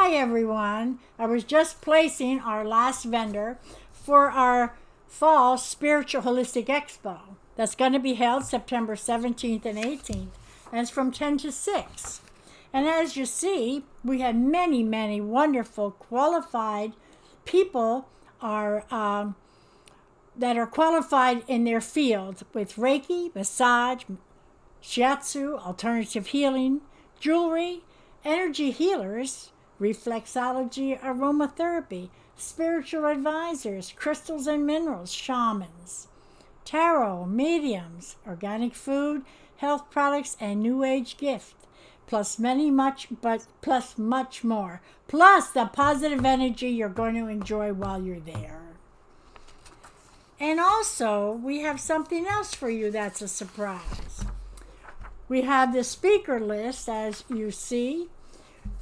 Hi everyone. I was just placing our last vendor for our fall Spiritual Holistic Expo. That's going to be held September 17th and 18th. And it's from 10 to 6. And as you see, we had many, many wonderful qualified people that are qualified in their field with Reiki, massage, shiatsu, alternative healing, jewelry, energy healers, reflexology, aromatherapy, spiritual advisors, crystals and minerals, shamans, tarot, mediums, organic food, health products, and new age gift, plus much more, plus the positive energy you're going to enjoy while you're there. And also, we have something else for you that's a surprise. We have the speaker list, as you see,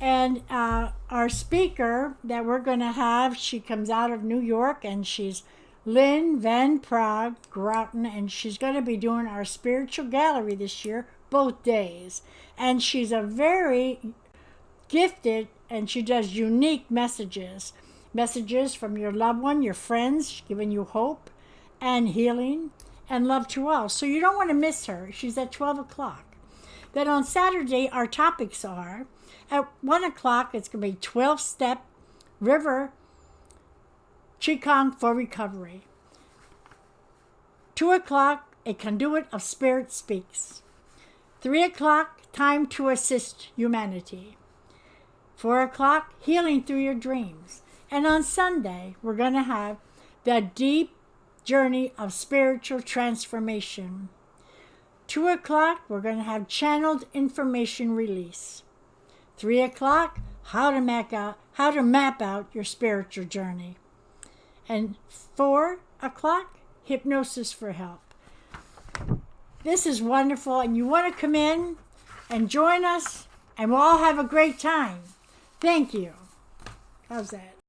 and our speaker that we're going to have, she comes out of New York, and she's Lynn Van Prague Grouten, and she's going to be doing our spiritual gallery this year, both days. And she's a very gifted, and she does unique messages from your loved one, your friends, giving you hope and healing and love to all. So you don't want to miss her. She's at 12 o'clock. Then on Saturday, our topics are, at 1 o'clock, it's going to be 12-step river Qigong for recovery. 2 o'clock, a conduit of spirit speaks. 3 o'clock, time to assist humanity. 4 o'clock, healing through your dreams. And on Sunday, we're going to have the deep journey of spiritual transformation. 2 o'clock, we're going to have channeled information release. 3 o'clock, how to map out your spiritual journey. And 4 o'clock, hypnosis for help. This is wonderful, and you want to come in and join us, and we'll all have a great time. Thank you. How's that?